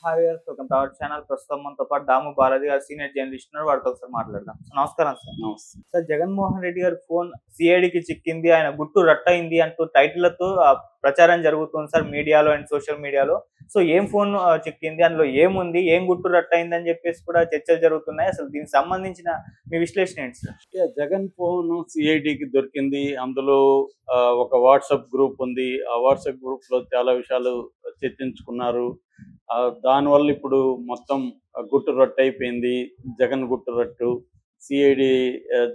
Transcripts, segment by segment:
Hi viewers, welcome to our channel. ప్రస్తుతం మనతో పాటు దాము బాలాజీ గారు సీనియర్ జర్నలిస్ట్ ఉన్నారు. వారితో ఒకసారి మాట్లాడదాం. సో, నమస్కారం సార్. నమస్తే. సార్, జగన్మోహన్ రెడ్డి గారి ఫోన్ సిఐడికి చిక్కింది, ఆయన గుట్టు రట్టయింది అంటూ టైటిళ్లతో ప్రచారం జరుగుతుంది సార్ మీడియాలో అండ్ సోషల్ మీడియాలో. సో ఏం ఫోన్ చిక్కింది, అందులో ఏముంది, ఏం గుట్టు రట్టయింది అని చెప్పేసి కూడా చర్చలు జరుగుతున్నాయి. అసలు దీనికి సంబంధించిన మీ విశ్లేషణ ఏంటి సార్? జగన్ ఫోన్ సిఐడికి దొరికింది. అందులో ఒక వాట్సాప్ గ్రూప్ ఉంది. ఆ వాట్సాప్ గ్రూప్ లో చాలా విషయాలు చర్చించుకున్నారు. దానివల్ల ఇప్పుడు మొత్తం గుట్టు రట్టు అయిపోయింది. జగన్ గుట్టు రట్టు, సిఐడి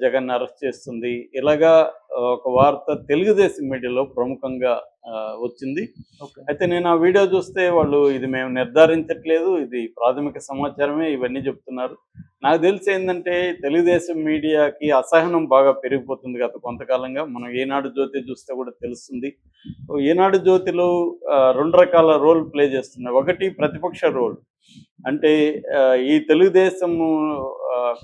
జగన్ అరెస్ట్ చేస్తుంది. ఇలాగా ఒక వార్త తెలుగుదేశం మీడియాలో ప్రముఖంగా వచ్చింది. అయితే నేను ఆ వీడియో చూస్తే వాళ్ళు ఇది మేము నిర్ధారించట్లేదు, ఇది ప్రాథమిక సమాచారమే, ఇవన్నీ చెప్తున్నారు. నాకు తెలిసి ఏంటంటే తెలుగుదేశం మీడియాకి అసహనం బాగా పెరిగిపోతుంది గత కొంతకాలంగా. మనం ఈనాడు జ్యోతి చూస్తే కూడా తెలుస్తుంది. ఈనాడు జ్యోతిలో రెండు రకాల రోల్ ప్లే చేస్తున్నాయి. ఒకటి ప్రతిపక్ష రోల్, అంటే ఈ తెలుగుదేశం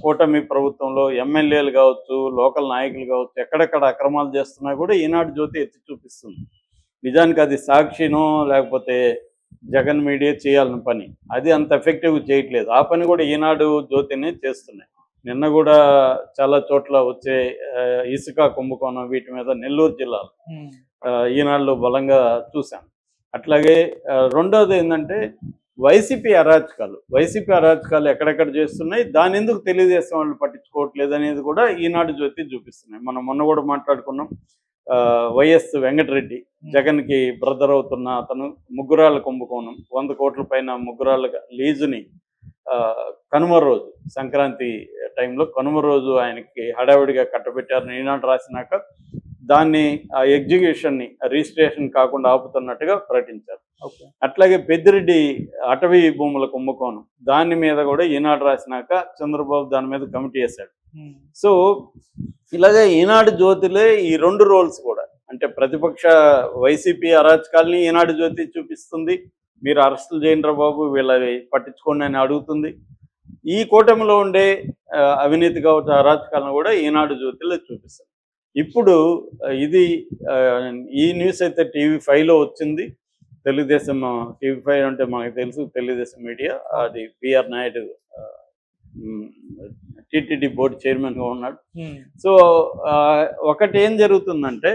కూటమి ప్రభుత్వంలో ఎమ్మెల్యేలు కావచ్చు, లోకల్ నాయకులు కావచ్చు, ఎక్కడెక్కడ అక్రమాలు చేస్తున్నా కూడా ఈనాడు జ్యోతి ఎత్తి చూపిస్తుంది. నిజానికి అది సాక్షినో లేకపోతే జగన్ మీడియా చేయాలని పని, అది అంత ఎఫెక్టివ్గా చేయట్లేదు. ఆ పని కూడా ఈనాడు జ్యోతినే చేస్తున్నాయి. నిన్న కూడా చాలా చోట్ల వచ్చే ఇసుక కుంభకోణం వీటి మీద నెల్లూరు జిల్లాలో ఈనాడులో బలంగా చూశాం. అట్లాగే రెండోది ఏంటంటే వైసీపీ అరాచకాలు ఎక్కడెక్కడ చేస్తున్నాయి, దాని ఎందుకు తెలుగుదేశం వాళ్ళు పట్టించుకోవట్లేదు అనేది కూడా ఈనాడు జ్యోతి చూపిస్తున్నాయి. మనం మొన్న కూడా మాట్లాడుకున్నాం. వైఎస్ వెంకటరెడ్డి, జగన్కి బ్రదర్ అవుతున్న అతను, ముగ్గురాళ్ళ కుంభకోణం, 100 కోట్ల పైన ముగ్గురాళ్ళ లీజుని కనుమ రోజు, సంక్రాంతి టైంలో కనుమ రోజు ఆయనకి హడావిడిగా కట్టబెట్టారని ఈనాడు రాసినాక దాన్ని ఆ ఎగ్జిక్యూషన్ని రిజిస్ట్రేషన్ కాకుండా ఆపుతున్నట్టుగా ప్రకటించారు. అట్లాగే పెద్దిరెడ్డి అటవీ భూముల కుంభకోణం, దాని మీద కూడా ఈనాడు రాసినాక చంద్రబాబు దాని మీద కమిటీ వేశాడు. సో ఇలాగే ఈనాడు జ్యోతిలో ఈ రెండు రోల్స్ కూడా, అంటే ప్రతిపక్ష వైసీపీ అరాచకాలని ఈనాడు జ్యోతి చూపిస్తుంది, మీరు అరెస్టులు చేయండి బాబు, వీళ్ళవి పట్టించుకోండి అని అడుగుతుంది. ఈ కూటమిలో ఉండే అవినీతి కావచ్చు, అరాచకాలను కూడా ఈనాడు జ్యోతిలో చూపిస్తుంది. ఇప్పుడు ఇది ఈ న్యూస్ అయితే TV5లో వచ్చింది. తెలుగుదేశం TV5 అంటే మనకు తెలుసు, తెలుగుదేశం మీడియా. అది బిఆర్ నాయుడు టీటీడీ బోర్డు చైర్మన్గా ఉన్నాడు. సో ఒకటి ఏం జరుగుతుందంటే,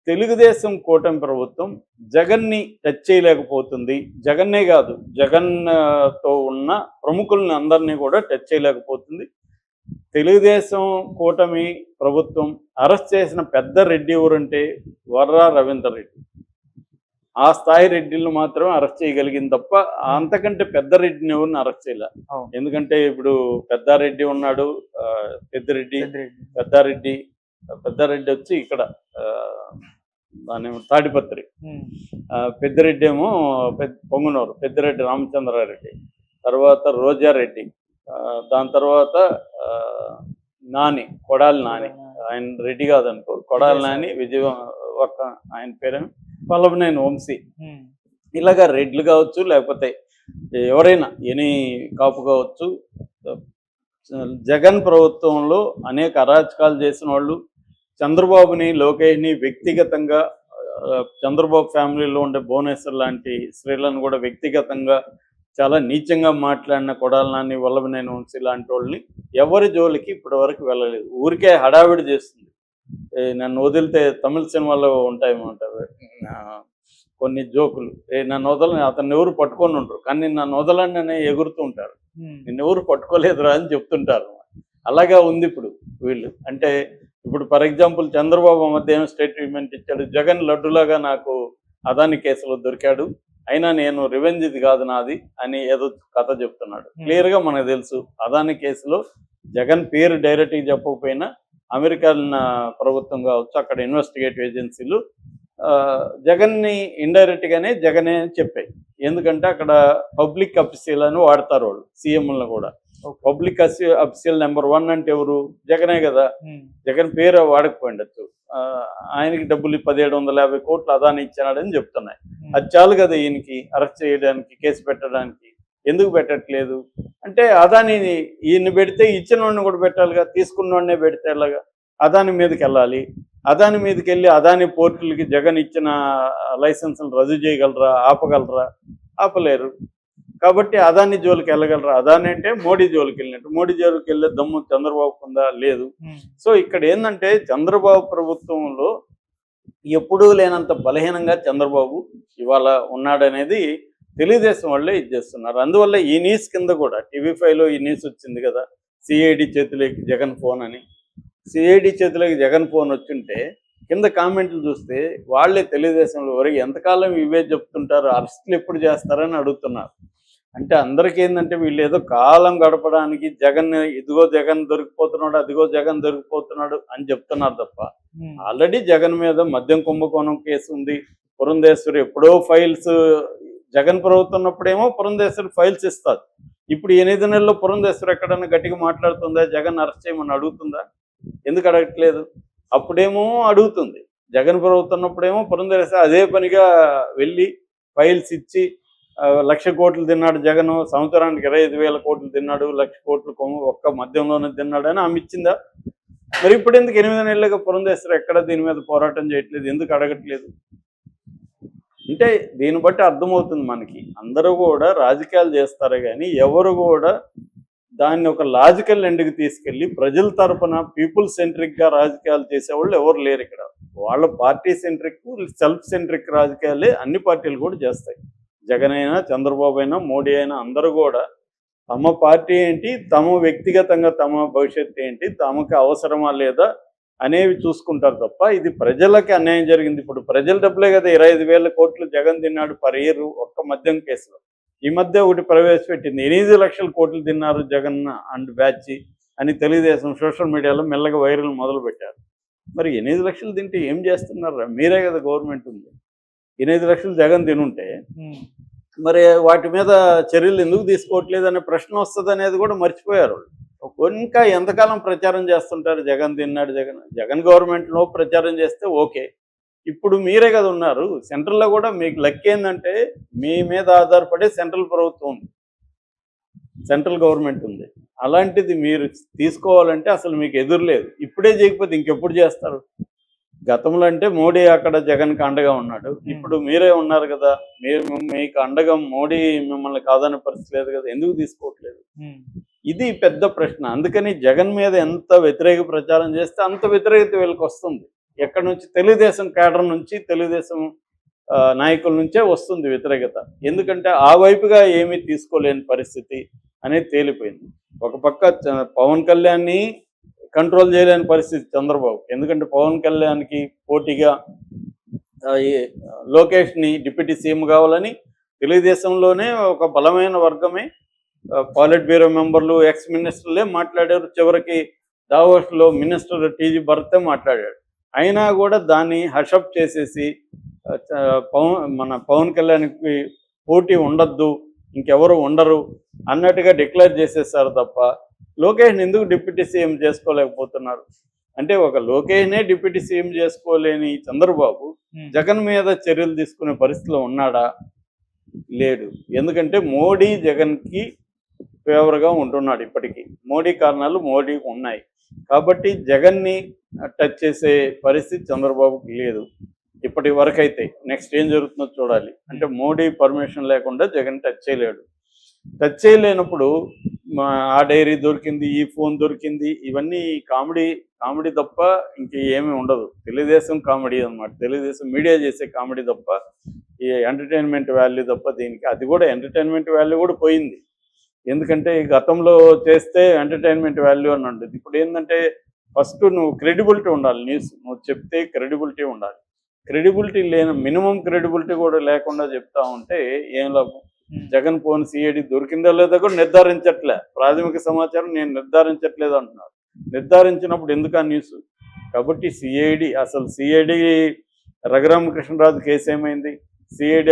తెలుగుదేశం కూటమి ప్రభుత్వం జగన్ని టచ్ చేయలేకపోతుంది. జగన్నే కాదు, జగన్తో ఉన్న ప్రముఖుల్ని అందరినీ కూడా టచ్ చేయలేకపోతుంది. తెలుగుదేశం కూటమి ప్రభుత్వం అరెస్ట్ చేసిన పెద్ద రెడ్డి ఎవరంటే వర్రా రవీందర్ రెడ్డి. ఆ స్థాయి రెడ్డిలను మాత్రం అరెస్ట్ చేయగలిగింది తప్ప అంతకంటే పెద్ద రెడ్డిని ఎవరిని అరెస్ట్ చేయలే. ఎందుకంటే ఇప్పుడు పెద్దారెడ్డి ఉన్నాడు, పెద్దారెడ్డి వచ్చి ఇక్కడ దాని తాడిపత్రి, పెద్దిరెడ్డి ఏమో పొంగునూరు, పెద్దిరెడ్డి రామచంద్రారెడ్డి, తర్వాత రోజారెడ్డి, దాని తర్వాత కొడాలి నాని, ఆయన రెడ్డి కాదనుకో, కొడాలి నాని, ఒక్క ఆయన పేరేమో వల్లభనేని వంశీ. ఇలాగా రెడ్లు కావచ్చు, లేకపోతే ఎవరైనా ఎనీ కాపు కావచ్చు. జగన్ ప్రభుత్వంలో అనేక అరాచకాలు చేసిన వాళ్ళు, చంద్రబాబుని, లోకేష్ని వ్యక్తిగతంగా, చంద్రబాబు ఫ్యామిలీలో ఉండే భువనేశ్వర్ లాంటి స్త్రీలను కూడా వ్యక్తిగతంగా చాలా నీచంగా మాట్లాడిన కొడాలి నాని, వల్లభనేని వంశీ లాంటి వాళ్ళని ఎవరి జోలికి ఇప్పటి వరకు వెళ్ళలేదు. ఊరికే హడావిడి చేస్తుంది. నన్ను వదిలితే తమిళ సినిమాలో ఉంటాయన్నమాట కొన్ని జోకులు, నన్ను వదలని, అతన్ని ఎవరు పట్టుకొని ఉంటారు, కానీ నన్ను వదలని అనే ఎగురుతూ ఉంటారు, నిన్ను ఎవరు పట్టుకోలేదురా అని చెప్తుంటారు. అలాగా ఉంది ఇప్పుడు వీళ్ళు. అంటే ఇప్పుడు ఫర్ ఎగ్జాంపుల్ చంద్రబాబు మధ్య ఏమో స్టేట్మెంట్ ఇచ్చాడు, జగన్ లడ్డులాగా నాకు అదాని కేసులో దొరికాడు, అయినా నేను రివెంజ్ ఇది కాదు నాది అని ఏదో కథ చెప్తున్నాడు. క్లియర్గా మనకు తెలుసు, అదాని కేసులో జగన్ పేరు డైరెక్ట్గా చెప్పకపోయినా అమెరికా ప్రభుత్వం కావచ్చు, అక్కడ ఇన్వెస్టిగేటివ్ ఏజెన్సీలు జగన్ని ఇండైరెక్ట్గానే జగనే అని చెప్పాయి. ఎందుకంటే అక్కడ పబ్లిక్ అఫీషియల్ అని వాడతారు వాళ్ళు, సీఎంలను కూడా. పబ్లిక్ అఫీషియల్ నెంబర్ 1 అంటే ఎవరు? జగనే కదా. జగన్ పేరు వాడకపోయిండొచ్చు, ఆయనకి డబ్బులు 1750 కోట్లు అదాని ఇచ్చాడని చెప్తున్నాయి. అది చాలు కదా ఈయనకి అరెస్ట్ చేయడానికి, కేసు పెట్టడానికి. ఎందుకు పెట్టట్లేదు అంటే, అదానిని ఈయన్ని పెడితే ఇచ్చిన వాడిని కూడా పెట్టాలిగా, తీసుకున్న వాడినే పెడితే ఎలాగా? అదాని మీదకి వెళ్ళాలి. అదాని మీదకి వెళ్ళి అదాని పోర్టులకి జగన్ ఇచ్చిన లైసెన్సులు రద్దు చేయగలరా, ఆపగలరా? ఆపలేరు. కాబట్టి అదాని జోలికి వెళ్ళగలరా? అదాని అంటే మోడీ జోలికి వెళ్ళినట్టు. మోడీ జోలికి వెళ్ళే దమ్ము చంద్రబాబుకు ఉందా? లేదు. సో ఇక్కడ ఏంటంటే చంద్రబాబు ప్రభుత్వంలో ఎప్పుడూ లేనంత బలహీనంగా చంద్రబాబు ఇవాళ ఉన్నాడనేది తెలుగుదేశం వాళ్ళే ఇది చేస్తున్నారు. అందువల్ల ఈ న్యూస్ కింద కూడా టీవీ5లో ఈ న్యూస్ వచ్చింది కదా, సిఐడి చేతులకి జగన్ ఫోన్ అని. సిఐడి చేతులకి జగన్ ఫోన్ వచ్చుంటే కింద కామెంట్లు చూస్తే వాళ్ళే తెలుగుదేశంలో వరకు ఎంతకాలం ఇవే చెప్తుంటారు, అరెస్టులు ఎప్పుడు చేస్తారని అడుగుతున్నారు. అంటే అందరికీ ఏంటంటే వీళ్ళు ఏదో కాలం గడపడానికి జగన్, ఇదిగో జగన్ దొరికిపోతున్నాడు, అదిగో జగన్ దొరికిపోతున్నాడు అని చెప్తున్నారు తప్ప ఆల్రెడీ జగన్ మీద మద్యం కుంభకోణం కేసు ఉంది. పురంధేశ్వరి ఎప్పుడో ఫైల్స్, జగన్ ప్రభుత్వం ఉన్నప్పుడేమో పురంధేశ్వరి ఫైల్స్ ఇస్తారు. ఇప్పుడు 8 నెలల్లో పురంధేశ్వరి ఎక్కడన్నా గట్టిగా మాట్లాడుతుందా? జగన్ అరెస్ట్ చేయమని అడుగుతుందా? ఎందుకు అడగట్లేదు? అప్పుడేమో అడుగుతుంది. జగన్ ప్రభుత్వం ఉన్నప్పుడేమో పురంధేశ్వరి అదే పనిగా వెళ్ళి ఫైల్స్ ఇచ్చి 1,00,000 కోట్లు తిన్నాడు జగన్, సంవత్సరానికి 25,000 కోట్లు తిన్నాడు, 1,00,000 కోట్లు ఒక్క మద్యంలోనే తిన్నాడు అని ఆమె ఇచ్చిందా? మరి ఇప్పుడు ఎందుకు 8 నెలలుగా పురంధేశ్వరి ఎక్కడ దీని మీద పోరాటం చేయట్లేదు? ఎందుకు అడగట్లేదు? అంటే దీన్ని బట్టి అర్థమవుతుంది మనకి, అందరూ కూడా రాజకీయాలు చేస్తారు కానీ ఎవరు కూడా దాన్ని ఒక లాజికల్ ఎండ్కి తీసుకెళ్ళి ప్రజల తరపున పీపుల్ సెంట్రిక్గా రాజకీయాలు చేసేవాళ్ళు ఎవరు లేరు ఇక్కడ. వాళ్ళ పార్టీ సెంట్రిక్, సెల్ఫ్ సెంట్రిక్ రాజకీయాలే అన్ని పార్టీలు కూడా చేస్తాయి. జగన్ అయినా, చంద్రబాబు అయినా, మోడీ అయినా అందరూ కూడా తమ పార్టీ ఏంటి, తమ వ్యక్తిగతంగా తమ భవిష్యత్తు ఏంటి, తమకు అవసరమా లేదా అనేవి చూసుకుంటారు తప్ప ఇది ప్రజలకి అన్యాయం జరిగింది. ఇప్పుడు ప్రజల డబ్బులే కదా 25,000 కోట్లు జగన్ తిన్నాడు పర్ ఇయర్ ఒక్క మద్యం కేసులో. ఈ మధ్య ఒకటి ప్రవేశపెట్టింది, 8 లక్షల కోట్లు తిన్నారు జగన్ అండ్ బ్యాచ్ అని తెలుగుదేశం సోషల్ మీడియాలో మెల్లగా వైరల్ మొదలు పెట్టారు. మరి 8 లక్షలు తింటే ఏం చేస్తున్నారు? మీరే కదా గవర్నమెంట్ ఉంది. 8 లక్షలు జగన్ తినుంటే మరి వాటి మీద చర్యలు ఎందుకు తీసుకోవట్లేదు అనే ప్రశ్న వస్తుంది అనేది కూడా మర్చిపోయారు. ఇంకా ఎంతకాలం ప్రచారం చేస్తుంటారు జగన్ తిన్నాడు, జగన్ గవర్నమెంట్లో ప్రచారం చేస్తే ఓకే. ఇప్పుడు మీరే కదా ఉన్నారు సెంట్రల్లో కూడా. మీకు లక్ ఏంటంటే మీ మీద ఆధారపడే సెంట్రల్ ప్రభుత్వం ఉంది, సెంట్రల్ గవర్నమెంట్ ఉంది. అలాంటిది మీరు తీసుకోవాలంటే అసలు మీకు ఎదురులేదు. ఇప్పుడే చేయకపోతే ఇంకెప్పుడు చేస్తారు? గతంలో అంటే మోడీ అక్కడ జగన్కి అండగా ఉన్నాడు, ఇప్పుడు మీరే ఉన్నారు కదా, మీకు అండగా మోడీ మిమ్మల్ని కాదనే పరిస్థితి లేదు కదా, ఎందుకు తీసుకోవట్లేదు? ఇది పెద్ద ప్రశ్న. అందుకని జగన్ మీద ఎంత వ్యతిరేక ప్రచారం చేస్తే అంత వ్యతిరేకత వీళ్ళకి వస్తుంది. ఎక్కడి నుంచి? తెలుగుదేశం కేడర్ నుంచి, తెలుగుదేశం నాయకుల నుంచే వస్తుంది వ్యతిరేకత. ఎందుకంటే ఆ వైపుగా ఏమీ తీసుకోలేని పరిస్థితి అనేది తేలిపోయింది. ఒక పక్క పవన్ కళ్యాణ్ని కంట్రోల్ చేయలేని పరిస్థితి చంద్రబాబు. ఎందుకంటే పవన్ కళ్యాణ్కి పోటీగా లోకేష్ని డిప్యూటీ సీఎం కావాలని తెలుగుదేశంలోనే ఒక బలమైన వర్గమే, పాలిట్ బ్యూరో మెంబర్లు, ఎక్స్ మినిస్టర్లే మాట్లాడారు. చివరికి దావోస్లో మినిస్టర్ టీజీ భరతే మాట్లాడాడు. అయినా కూడా దాన్ని హషప్ చేసేసి మన పవన్ కళ్యాణ్కి పోటీ ఉండద్దు, ఇంకెవరు ఉండరు అన్నట్టుగా డిక్లేర్ చేసేసారు తప్ప లోకేష్ని ఎందుకు డిప్యూటీ సీఎం చేసుకోలేకపోతున్నారు? అంటే ఒక లోకేష్నే డిప్యూటీ సీఎం చేసుకోలేని చంద్రబాబు జగన్ మీద చర్యలు తీసుకునే పరిస్థితిలో ఉన్నాడా? లేడు. ఎందుకంటే మోడీ జగన్కి ఫేవర్గా ఉంటున్నాడు. ఇప్పటికీ మోడీ కారణాలు మోడీకి ఉన్నాయి కాబట్టి జగన్ని టచ్ చేసే పరిస్థితి చంద్రబాబుకి లేదు ఇప్పటి వరకు. అయితే నెక్స్ట్ ఏం జరుగుతుందో చూడాలి. అంటే మోడీ పర్మిషన్ లేకుండా జగన్ టచ్ చేయలేడు. టచ్ చేయలేనప్పుడు ఆ డైరీ దొరికింది, ఈ ఫోన్ దొరికింది, ఇవన్నీ కామెడీ తప్ప ఇంక ఏమీ ఉండదు. తెలుగుదేశం కామెడీ అన్నమాట, తెలుగుదేశం మీడియా చేసే కామెడీ తప్ప ఈ ఎంటర్టైన్మెంట్ వాల్యూ తప్ప దీనికి. అది కూడా ఎంటర్టైన్మెంట్ వాల్యూ కూడా పోయింది. ఎందుకంటే గతంలో చేస్తే ఎంటర్టైన్మెంట్ వాల్యూ అని ఉండేది. ఇప్పుడు ఏంటంటే ఫస్ట్ నువ్వు క్రెడిబిలిటీ ఉండాలి, న్యూస్ నువ్వు చెప్తే క్రెడిబిలిటీ ఉండాలి. క్రెడిబిలిటీ లేని, మినిమం క్రెడిబిలిటీ కూడా లేకుండా చెప్తా ఉంటే ఏం లాభం? జగన్ ఫోన్ సిఐడి దొరికిందో లేదో కూడా నిర్ధారించట్లే. ప్రాథమిక సమాచారం నేను నిర్ధారించట్లేదు అంటున్నారు. నిర్ధారించినప్పుడు ఎందుకు ఆ న్యూస్? కాబట్టి సిఐడి రఘురామకృష్ణరాజు కేసు ఏమైంది? సిఐడి